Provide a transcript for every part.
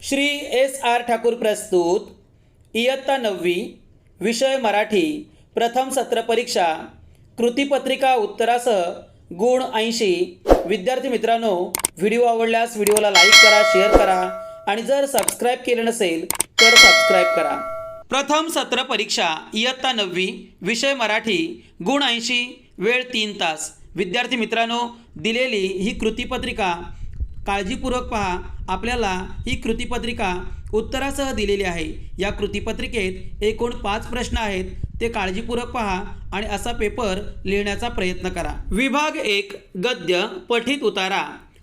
Shri S R Thakur प्रस्तुत इयत्ता 9वी विषय मराठी प्रथम सत्र परीक्षा कृतीपत्रिका उत्तरासह गुण 80। विद्यार्थी मित्रांनो, व्हिडिओ आवडल्यास व्हिडिओला लाईक करा, शेअर करा आणि जर सबस्क्राईब केले नसेल तर सबस्क्राईब करा। प्रथम सत्र परीक्षा इयत्ता 9वी विषय मराठी गुण 80, वेळ 3 तास। विद्यार्थी मित्रांनो, दिलेली ही कृतीपत्रिका काळजीपूर्वक पहा। आपल्याला ही कृतीपत्रिका उत्तरासह दिलेली आहे। या कृतीपत्रिकेत एकूण 5 प्रश्न आहेत, ते काळजीपूर्वक पहा आणि असा पेपर लिहिण्याचा प्रयत्न करा। विभाग 1 गद्य पठित उतारा।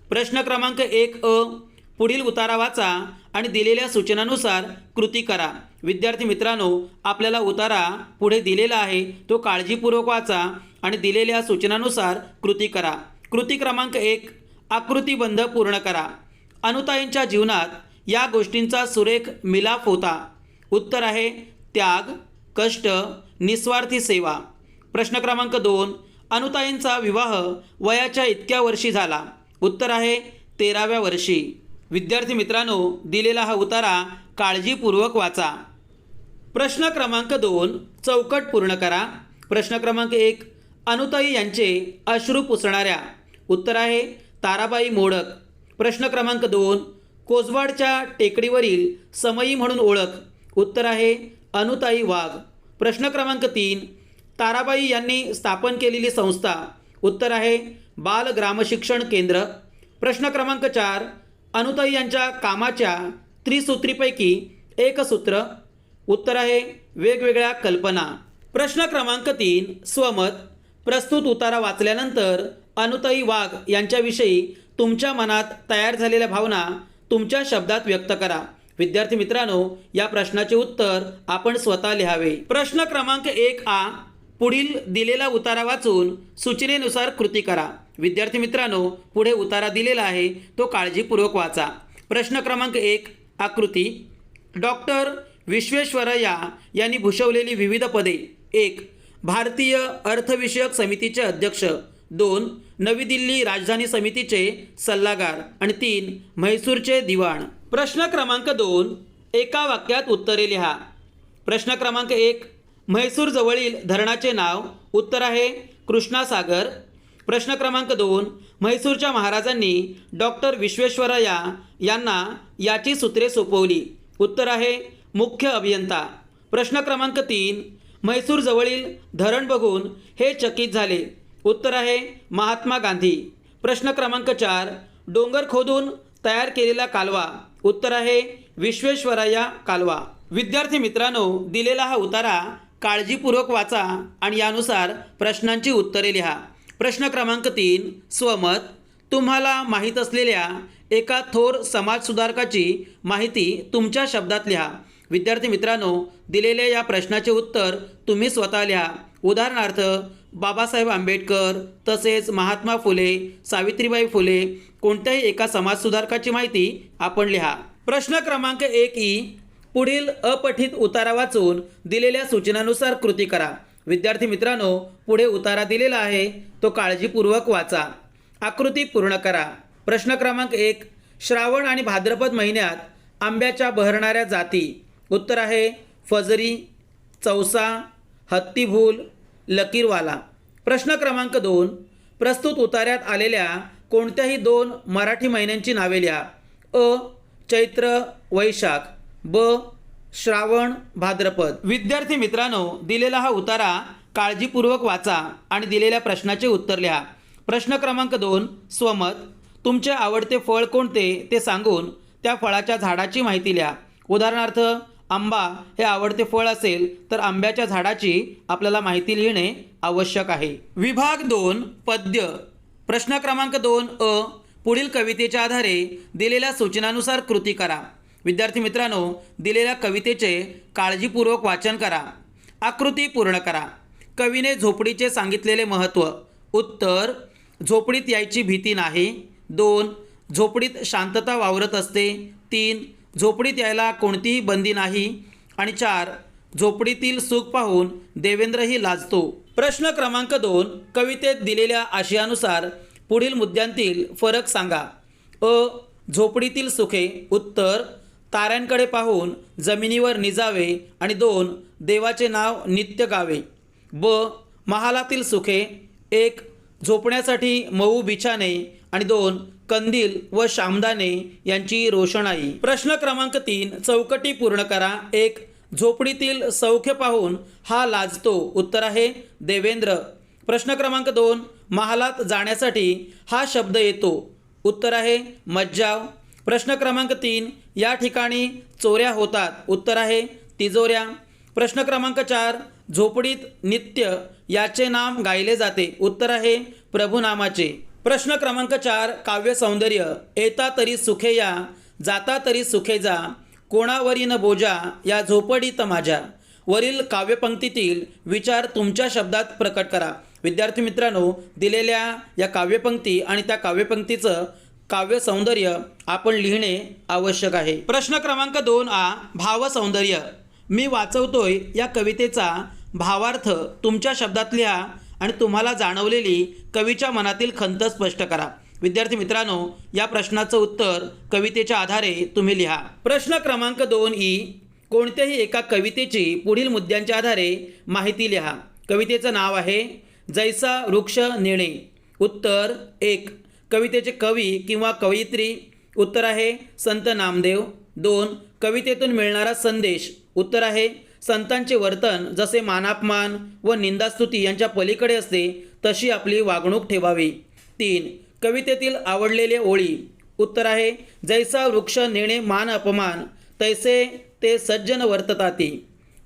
प्रश्न क्रमांक 1 अ, पुढील उतारा वाचा आणि दिलेल्या सूचनानुसार कृती करा। विद्यार्थी मित्रांनो, आपल्याला उतारा पुढे दिलेला आहे, तो काळजीपूर्वक वाचा आणि दिलेल्या सूचनानुसार कृती करा। कृती क्रमांक 1 आकृतिबंध पूर्ण करा। अनुताईंच्या जीवनात या गोष्टींचा सुरेख मिलाफ होता। उत्तर आहे त्याग, कष्ट, निस्वार्थी सेवा। प्रश्न क्रमांक 2 अनुताईंचा विवाह वयाच्या इतक्या वर्षी झाला। उत्तर आहे 13व्या वर्षी। विद्यार्थी मित्रांनो, दिलेला हा उतारा काळजीपूर्वक वाचा। प्रश्न क्रमांक 2 चौकट पूर्ण करा। प्रश्न क्रमांक 1 अनुताई यांचे अश्रू पुसणाऱ्या। उत्तर आहे ताराबाई मोडक। प्रश्न क्रमांक 2 कोसवाडच्या टेकडीवरील समयी म्हणून ओळख। उत्तर आहे अनुताई वाघ। प्रश्न क्रमांक 3 ताराबाई यांनी स्थापन केलेली संस्था। उत्तर आहे बाल ग्रामशिक्षण केंद्र। प्रश्न क्रमांक 4 अनुताई यांच्या कामाच्या त्रिसूत्रीपैकी एक सूत्र। उत्तर आहे वेगवेगळ्या कल्पना। प्रश्न क्रमांक 3 स्वमत। प्रस्तुत उतारा वाचल्यानंतर अनुताई वाघ यांच्याविषयी तुमच्या मनात तयार झालेल्या भावना तुमच्या शब्दात व्यक्त करा। विद्यार्थी मित्रांनो, या प्रश्नाचे उत्तर आपण स्वतः लिहावे। प्रश्न क्रमांक 1 आ, पुढील दिलेला उतारा वाचून सूचनेनुसार कृती करा। विद्यार्थी मित्रांनो, पुढे उतारा दिलेला आहे, तो काळजीपूर्वक वाचा। प्रश्न क्रमांक 1 आकृती। डॉक्टर विश्वेश्वरय्या यांनी भूषवलेली विविध पदे। 1 भारतीय अर्थविषयक समितीचे अध्यक्ष, 2 नवी दिल्ली राजधानी समितीचे सल्लागार आणि 3 म्हैसूरचे दिवाण। प्रश्न क्रमांक 2 एका वाक्यात उत्तरे लिहा। प्रश्न क्रमांक 1 म्हैसूर जवळील धरणाचे नाव। उत्तर आहे कृष्णासागर। प्रश्न क्रमांक 2 म्हैसूरच्या महाराजांनी डॉक्टर विश्वेश्वरय्या यांना याची सूत्रे सोपवली। उत्तर आहे मुख्य अभियंता। प्रश्न क्रमांक 3 म्हैसूर जवळील धरण बघून हे चकित झाले। उत्तर आहे महात्मा गांधी। प्रश्न क्रमांक 4 डोंगर खोदून तयार केलेला कालवा। उत्तर आहे विश्वेश्वरय्या कालवा। विद्यार्थी मित्रांनो, दिलेला हा उतारा काळजीपूर्वक वाचा आणि यानुसार प्रश्नांची उत्तरे लिहा। प्रश्न क्रमांक 3 स्वमत। तुम्हाला माहीत असलेल्या एका थोर समाजसुधारकाची माहिती तुमच्या शब्दात लिहा। विद्यार्थी मित्रांनो, दिलेल्या या प्रश्नाचे उत्तर तुम्ही स्वतः लिहा। उदाहरणार्थ बाबासाहेब आंबेडकर, तसेच महात्मा फुले, सावित्रीबाई फुले, कोणत्याही एका समाजसुधारकाची माहिती आपण लिहा। प्रश्न क्रमांक 1 ई, पुढील अपठित उतारा वाचून दिलेल्या सूचनानुसार कृती करा। विद्यार्थी मित्रांनो, पुढे उतारा दिलेला आहे, तो काळजीपूर्वक वाचा। आकृती पूर्ण करा। प्रश्न क्रमांक 1 श्रावण आणि भाद्रपद महिन्यात आंब्याच्या बहरणाऱ्या जाती। उत्तर आहे फजरी, चौसा, हत्तीभूल, लकीरवाला। प्रश्न क्रमांक 2 प्रस्तुत उतार्यात आलेल्या कोणत्याही 2 मराठी महिन्यांची नावे लिहा। अ चैत्र वैशाख, ब श्रावण भाद्रपद। विद्यार्थी मित्रांनो, दिलेला हा उतारा काळजीपूर्वक वाचा आणि दिलेल्या प्रश्नाचे उत्तर लिहा। प्रश्न क्रमांक 2 स्वमत। तुमचे आवडते फळ कोणते ते सांगून त्या फळाच्या झाडाची माहिती लिहा। उदाहरणार्थ आंबा हे आवडते फळ असेल तर आंब्याच्या झाडाची आपल्याला माहिती लिहिणे आवश्यक आहे। विभाग 2 पद्य। प्रश्न क्रमांक 2 अ, पुढील कवितेच्या आधारे दिलेल्या सूचनानुसार कृती करा। विद्यार्थी मित्रांनो, दिलेल्या कवितेचे काळजीपूर्वक वाचन करा। आकृती पूर्ण करा। कवीने झोपडीचे सांगितलेले महत्त्व। उत्तर झोपडीत यायची भीती नाही। 2 झोपडीत शांतता वावरत असते। 3 झोपडीत यायला कोणतीही बंदी नाही आणि 4 झोपडीतील सुख पाहून देवेंद्रही लाजतो। प्रश्न क्रमांक 2 कवितेत दिलेल्या आशयानुसार पुढील मुद्द्यांतील फरक सांगा। अ झोपडीतील सुखे। उत्तर ताऱ्यांकडे पाहून जमिनीवर निजावे. आणि 2 देवाचे नाव नित्य गावे. ब महालातील सुखे. 1 झोपण्यासाठी मऊ बिछाने. आणि 2 कंदील व शामदाने यांची रोषणाई. प्रश्न क्रमांक 3 चौकटी पूर्ण करा. 1 झोपडीतील सौख्य पाहून हा लाजतो. उत्तर आहे देवेंद्र. प्रश्न क्रमांक 2 महालात जाण्यासाठी हा शब्द येतो. उत्तर आहे मज्जाव. प्रश्न क्रमांक 3 या ठिकाणी चोऱ्या होतात. उत्तर आहे तिजोऱ्या. प्रश्न क्रमांक 4 झोपडीत नित्य याचे नाम गायले जाते. उत्तर आहे प्रभुनामाचे. प्रश्न क्रमांक 4 काव्य सौंदर्य. येता तरी सुखे या, जाता तरी सुखे जा, कोणावरीन बोजा या झोपडीत माझ्या. वरील काव्यपंक्तीतील विचार तुमच्या शब्दात प्रकट करा. विद्यार्थी मित्रांनो, दिलेल्या या काव्यपंक्ती आणि त्या काव्यपंक्तीचं काव्य सौंदर्य आपण लिहिणे आवश्यक आहे. प्रश्न क्रमांक 2 भावसौंदर्य. मी वाचवतोय या कवितेचा भावार्थ तुमच्या शब्दात लिहा आणि तुम्हाला जाणवलेली कवीच्या मनातील खंत स्पष्ट करा. विद्यार्थी मित्रांनो, या प्रश्नाचं उत्तर कवितेच्या आधारे तुम्ही लिहा. प्रश्न क्रमांक 2 कोणत्याही एका कवितेची पुढील मुद्द्यांच्या आधारे माहिती लिहा. कवितेचं नाव आहे जैसा वृक्ष नेणे. उत्तर 1 कवितेचे कवी किंवा कवयित्री. उत्तर आहे संत नामदेव. 2 कवितेतून मिळणारा संदेश. उत्तर आहे संतांचे वर्तन जसे मानापमान व निंदास्तुती यांच्या पलीकडे असते तशी आपली वागणूक ठेवावी. 3 कवितेतील आवडलेले ओळी. उत्तर आहे जैसा वृक्ष नेणे मान अपमान, तैसे ते सज्जन वर्तताती.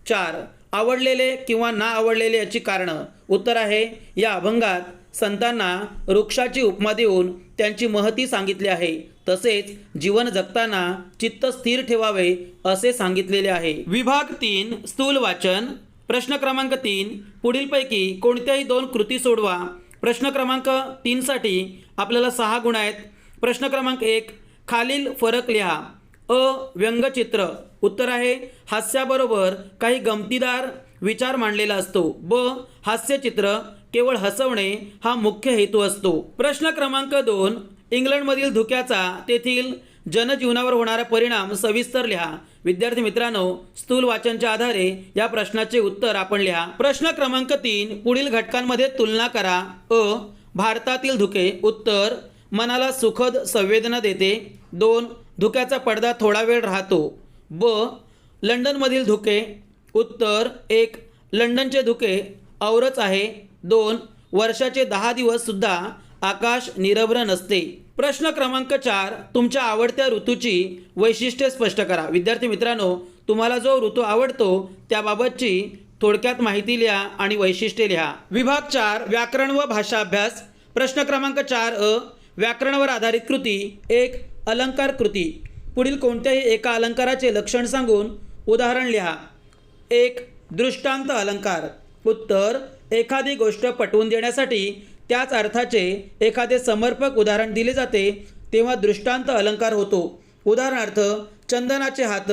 4 आवडलेले किंवा ना आवडलेले याची कारणं. उत्तर आहे या अभंगात संतांना वृक्षाची उपमा देऊन त्यांची महती सांगितली आहे. तसेच जीवन जगताना चित्त स्थिर ठेवावे असे सांगितलेले आहे. विभाग 3 स्थूल वाचन. प्रश्न क्रमांक 3 पुढीलपैकी कोणत्याही 2 कृती सोडवा. प्रश्न क्रमांक 3 साठी आपल्याला 6 गुण आहेत. प्रश्न क्रमांक 1 खालील फरक लिहा. अ व्यंगचित्र. उत्तर आहे हास्याबरोबर काही गमतीदार विचार मांडलेला असतो. ब हास्यचित्र केवळ हसवणे हा मुख्य हेतू असतो. प्रश्न क्रमांक 2 इंग्लंडमधील धुक्याचा तेथील जनजीवनावर होणारा परिणाम सविस्तर लिहा. विद्यार्थी मित्रांनो, स्थूल वाचनच्या आधारे या प्रश्नाचे उत्तर आपण लिहा. प्रश्न क्रमांक 3 पुढील घटकांमध्ये तुलना करा. अ भारतातील धुके. उत्तर मनाला सुखद संवेदना देते. 2 धुक्याचा पडदा थोडा वेळ राहतो. ब लंडनमधील धुके. उत्तर 1 लंडनचे धुके औरच आहे. 2 वर्षाचे 10 दिवससुद्धा आकाश निरभ्र नसते. प्रश्न क्रमांक 4 तुमच्या आवडत्या ऋतूची वैशिष्ट्ये स्पष्ट करा. विद्यार्थी मित्रांनो, तुम्हाला जो ऋतू आवडतो त्याबाबतची थोडक्यात माहिती लिहा आणि वैशिष्ट्ये लिहा. विभाग 4 व्याकरण व भाषा अभ्यास. प्रश्न क्रमांक 4 व्याकरणावर आधारित कृती. 1 अलंकार कृती. पुढील कोणत्याही एका अलंकाराचे लक्षण सांगून उदाहरण लिहा. 1 दृष्टांत अलंकार. उत्तर एखादी गोष्ट पटवून देण्यासाठी त्याच अर्थाचे एखादे समर्पक उदाहरण दिले जाते तेव्हा दृष्टांत अलंकार होतो. उदाहरणार्थ चंदनाचे हात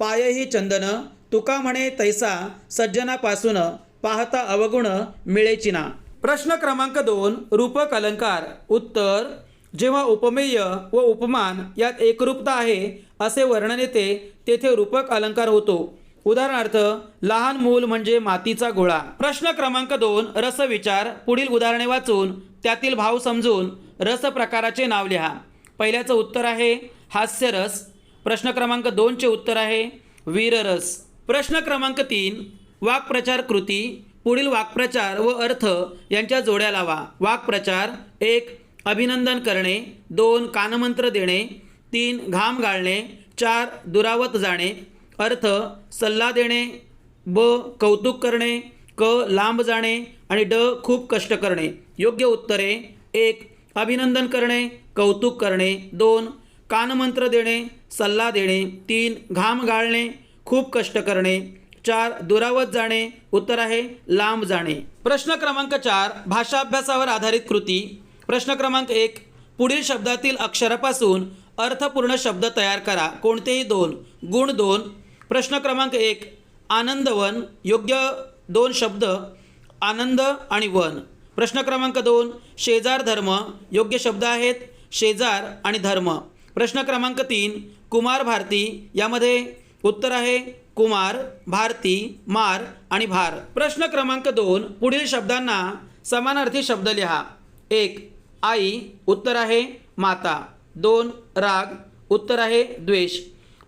पायही चंदन, तुका म्हणे तैसा सज्जनापासून पाहता अवगुण मिळेची ना. प्रश्न क्रमांक 2 रूपक अलंकार. उत्तर जेव्हा उपमेय व उपमान यात एकरूपता आहे असे वर्णन येते तेथे रूपक अलंकार होतो. उदाहरणार्थ लहान मूल म्हणजे मातीचा गोळा. प्रश्न क्रमांक 2 रसविचार. पुढील उदाहरणे वाचून त्यातील भाव समजून रस प्रकाराचे नाव लिहा. पहिल्याचं उत्तर आहे हास्यरस. प्रश्न क्रमांक 2 चे उत्तर आहे वीररस. प्रश्न क्रमांक 3 वाक्प्रचार कृती. पुढील वाक्प्रचार व अर्थ यांच्या जोड्या लावा. वाक्प्रचार. 1 अभिनंदन करणे. 2 कानमंत्र देणे. 3 घाम गाळणे. 4 दुरावत जाणे. अर्थ सल्ला देणे. ब कौतुक करणे. क लांब जाणे. आणि ड खूप कष्ट करणे. योग्य उत्तरे. 1 अभिनंदन करणे, कौतुक करणे. 2 कानमंत्र देणे, सल्ला देणे. 3 घाम गाळणे, खूप कष्ट करणे. 4 दुरावत जाणे. उत्तर आहे लांब जाणे. प्रश्न क्रमांक 4 भाषा अभ्यासावर आधारित कृती. प्रश्न क्रमांक 1 पुढील शब्दातील अक्षरापासून अर्थपूर्ण शब्द तयार करा. कोणतेही 2. गुण 2. प्रश्न क्रमांक 1 आनंदवन. योग्य 2 शब्द आनंद आणि वन. प्रश्न क्रमांक 2 शेजार धर्म. योग्य शब्द आहेत शेजार आणि धर्म. प्रश्न क्रमांक 3 कुमार भारती, यामध्ये उत्तर आहे कुमार, भारती, मार आणि भार. प्रश्न क्रमांक 2, पुढील शब्दांना समानार्थी शब्द लिहा. 1 आई, उत्तर आहे माता. 2 राग, उत्तर आहे द्वेष.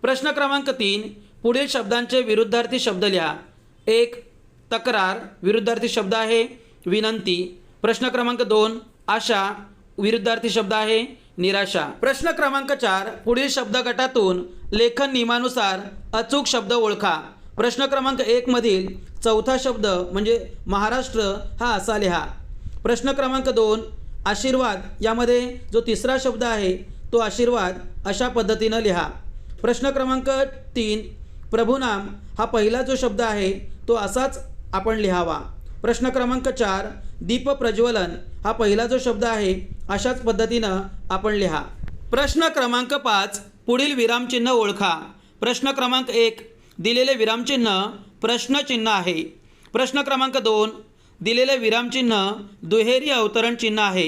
प्रश्न क्रमांक 3, पुढील शब्दांचे विरुद्धार्थी शब्द लिहा. 1 तक्रार, विरुद्धार्थी शब्द आहे विनंती. प्रश्न क्रमांक 2 आशा, विरुद्धार्थी शब्द आहे निराशा. प्रश्न क्रमांक 4, पुढील शब्द गटातून लेखन नियमानुसार अचूक शब्द ओळखा. प्रश्न क्रमांक 1 मधील चौथा शब्द म्हणजे महाराष्ट्र हा असा लिहा. प्रश्न क्रमांक 2 आशीर्वाद, यामध्ये जो तिसरा शब्द आहे तो आशीर्वाद अशा पद्धतीनं लिहा. प्रश्न क्रमांक 3 प्रभुनाम हा पहिला जो शब्द आहे तो असाच आपण लिहावा. प्रश्न क्रमांक 4 दीप प्रज्वलन हा पहिला जो शब्द आहे अशाच पद्धतीनं आपण लिहा. प्रश्न क्रमांक 5 पुढील विरामचिन्ह ओळखा. प्रश्न क्रमांक 1 दिलेले विरामचिन्ह प्रश्नचिन्ह आहे. प्रश्न क्रमांक 2 दिलेले विरामचिन्ह दुहेरी अवतरण चिन्ह आहे.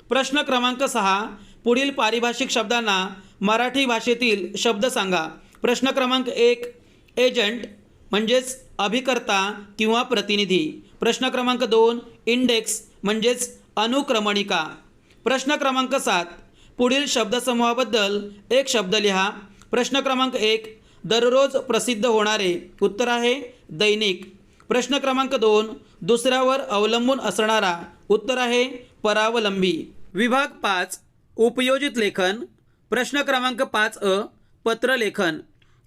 प्रश्न क्रमांक 6 पुढील पारिभाषिक शब्दांना मराठी भाषेतील शब्द सांगा. प्रश्न क्रमांक 1 एजंट म्हणजेच अभिकर्ता किंवा प्रतिनिधी. प्रश्न क्रमांक 2 इंडेक्स म्हणजेच अनुक्रमणिका. प्रश्न क्रमांक 7 पुढील शब्दसमूहाबद्दल एक शब्द लिहा. प्रश्न क्रमांक 1 दररोज प्रसिद्ध होणारे, उत्तर आहे दैनिक. प्रश्न क्रमांक 2 दुसऱ्यावर अवलंबून असणारा, उत्तर आहे परावलंबी. विभाग 5 उपयोजित लेखन. प्रश्न क्रमांक 5 पत्रलेखन.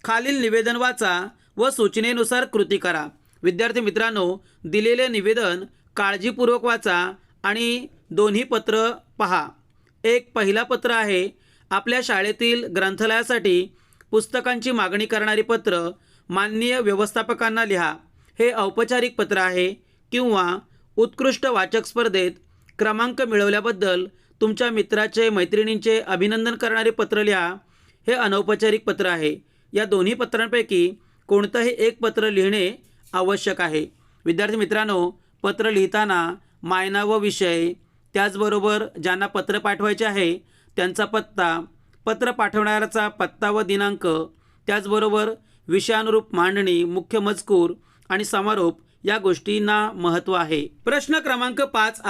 खालील निवेदन वाचा व सूचनेनुसार कृती करा. विद्यार्थी मित्रांनो, दिलेले निवेदन काळजीपूर्वक वाचा आणि दोन्ही पत्र पहा. एक पहिला पत्र आहे आपल्या शाळेतील ग्रंथालयासाठी पुस्तकांची मागणी करणारी पत्र माननीय व्यवस्थापकांना लिहा. हे औपचारिक पत्र आहे किंवा उत्कृष्ट वाचक स्पर्धेत क्रमांक मिळवल्याबद्दल तुमच्या मित्राचे मैत्रिणींचे अभिनंदन करणारे पत्र लिहा. हे अनौपचारिक पत्र आहे. या दोन्ही पत्रांपैकी कोणतंही एक पत्र लिहिणे आवश्यक आहे. विद्यार्थी मित्रांनो, पत्र लिहिताना मायना व विषय, त्याचबरोबर ज्यांना पत्र पाठवायचे आहे त्यांचा पत्ता, पत्र पाठवणाऱ्याचा पत्ता व दिनांक, त्याचबरोबर विषयानुरूप मांडणी, मुख्य मजकूर आणि समारोप या गोष्टींना महत्त्व आहे. प्रश्न क्रमांक 5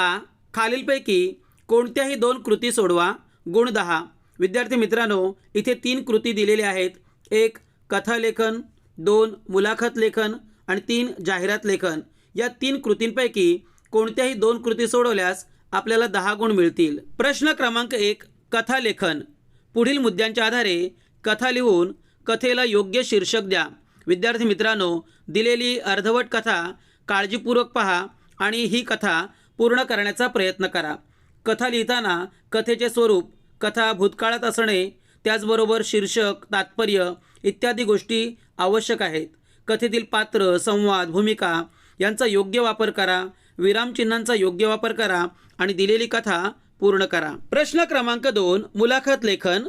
खालीलपैकी कोणत्याही 2 कृती सोडवा. गुण 10. विद्यार्थी मित्रांनो, इथे 3 कृती दिलेल्या आहेत. 1 कथालेखन, 2 मुलाखत लेखन आणि 3 जाहिरात लेखन. या 3 कृतींपैकी कोणत्याही 2 कृती सोडवल्यास आपल्याला 10 गुण मिळतील. प्रश्न क्रमांक 1 कथालेखन. पुढील मुद्द्यांच्या आधारे कथा लिहून कथेला योग्य शीर्षक द्या. विद्यार्थी मित्रांनो, दिलेली अर्धवट कथा काळजीपूर्वक पहा आणि ही कथा पूर्ण करण्याचा प्रयत्न करा. कथा लिहिताना कथेचे स्वरूप, कथा भूतकाळात असणे, त्याचबरोबर शीर्षक, तात्पर्य इत्यादी गोष्टी आवश्यक आहेत. कथेतील पात्र, संवाद, भूमिका यांचा योग्य वापर करा. विरामचिन्हांचा योग्य वापर करा आणि दिलेली कथा पूर्ण करा. प्रश्न क्रमांक 2 मुलाखत लेखन.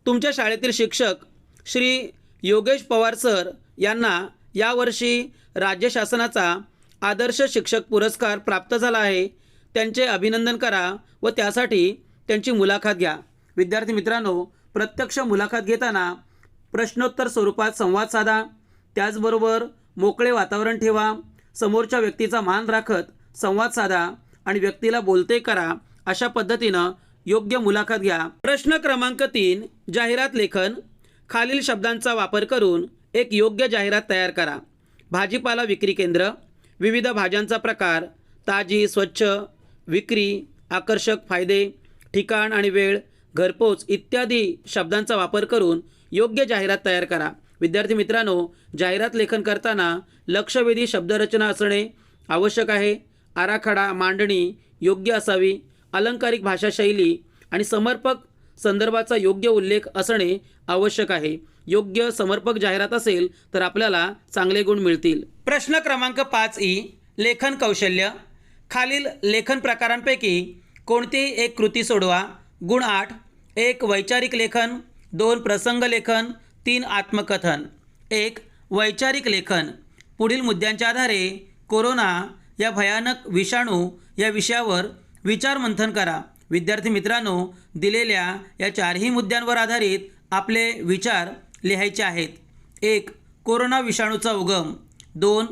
तुमच्या शाळेतील शिक्षक श्री योगेश पवार सर यांना यावर्षी राज्य शासनाचा आदर्श शिक्षक पुरस्कार प्राप्त झाला आहे. त्यांचे अभिनंदन करा व त्यासाठी त्यांची मुलाखत घ्या. विद्यार्थी मित्रांनो, प्रत्यक्ष मुलाखत घेताना प्रश्नोत्तर स्वरूपात संवाद साधा. त्याचबरोबर मोकळे वातावरण ठेवा. समोरच्या व्यक्तीचा मान राखत संवाद साधा आणि व्यक्तीला बोलते करा. अशा पद्धतीनं योग्य मुलाखत घ्या. प्रश्न क्रमांक 3 जाहिरात लेखन. खालील शब्दांचा वापर करून एक योग्य जाहिरात तयार करा. भाजीपाला विक्री केंद्र, विविध भाज्यांचा प्रकार, ताजी, स्वच्छ, विक्री, आकर्षक फायदे, ठिकाण आणि वेळ, घरपोच इत्यादी शब्दांचा वापर करून योग्य जाहिरात तयार करा. विद्यार्थी मित्रांनो, जाहिरात लेखन करताना लक्षवेधी शब्दरचना असणे आवश्यक आहे. आराखडा, मांडणी योग्य असावी. अलंकारिक भाषाशैली आणि समर्पक संदर्भाचा योग्य उल्लेख असणे आवश्यक आहे. योग्य समर्पक जाहिरात असेल तर आपल्याला चांगले गुण मिळतील. प्रश्न क्रमांक 5 लेखन कौशल्य. खालील लेखन प्रकारांपैकी कोणतीही एक कृती सोडवा. गुण 8. 1 वैचारिक लेखन, 2 प्रसंग लेखन, 3 आत्मकथन. 1 वैचारिक लेखन. पुढील मुद्द्यांच्या आधारे कोरोना या भयानक विषाणू या विषयावर विचार मंथन करा. विद्यार्थी मित्रांनो, दिलेल्या या 4ही मुद्द्यांवर आधारित आपले विचार लिहायचे आहेत. 1. कोरोना विषाणूचा उगम. 2.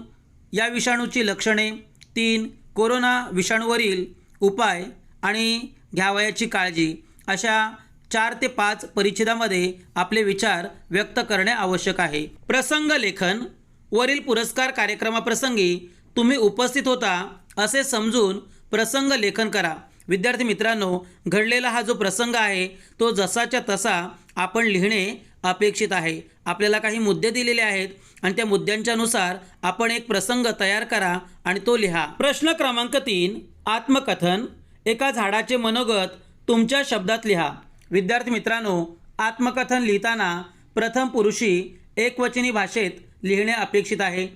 या विषाणूची लक्षणे. 3. कोरोना विषाणूवरील उपाय आणि घ्यावयाची काळजी. अशा 4 ते 5 परिच्छेदामध्ये आपले विचार व्यक्त करणे आवश्यक आहे. प्रसंग लेखन. वरील पुरस्कार कार्यक्रमाप्रसंगी तुम्ही उपस्थित होता असे समजून प्रसंग लेखन करा. विद्यार्थी मित्रांनो, घडलेला हा जो प्रसंग आहे तो जसाच्या तसा आपण लिहिणे अपेक्षित आहे. आपल्याला काही मुद्दे दिलेले आहेत आणि त्या मुद्द्यांच्यानुसार आपण एक प्रसंग तयार करा आणि तो लिहा. प्रश्न क्रमांक 3. आत्मकथन. एका झाडाचे मनोगत तुमच्या शब्दात लिहा. विद्यार्थी मित्रांनो, आत्मकथन लिहिताना प्रथम पुरुषी एकवचनी भाषेत लिहिणे अपेक्षित आहे.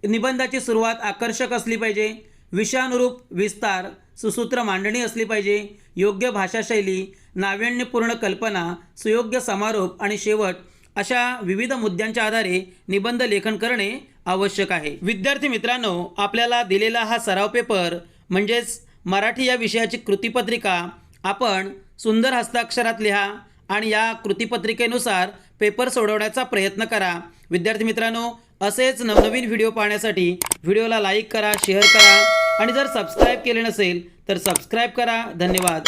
निबंधाची सुरुवात आकर्षक असली पाहिजे. विषयानुरूप विस्तार, सुसूत्र मांडणी असली पाहिजे. योग्य भाषाशैली, नाविन्यपूर्ण कल्पना, सुयोग्य समारोप आणि शेवट अशा विविध मुद्द्यांच्या आधारे निबंध लेखन करणे आवश्यक आहे. विद्यार्थी मित्रांनो, आपल्याला दिलेला हा सराव पेपर म्हणजेच मराठी या विषयाची कृतीपत्रिका आपण सुंदर हस्ताक्षरात लिहा आणि या कृतीपत्रिकेनुसार पेपर सोडवण्याचा प्रयत्न करा. विद्यार्थी मित्रांनो, असेच नवनवीन व्हिडिओ पाहण्यासाठी व्हिडिओला लाईक करा, शेअर करा आणि जर सबस्क्राईब केले नसेल तर सबस्क्राईब करा. धन्यवाद.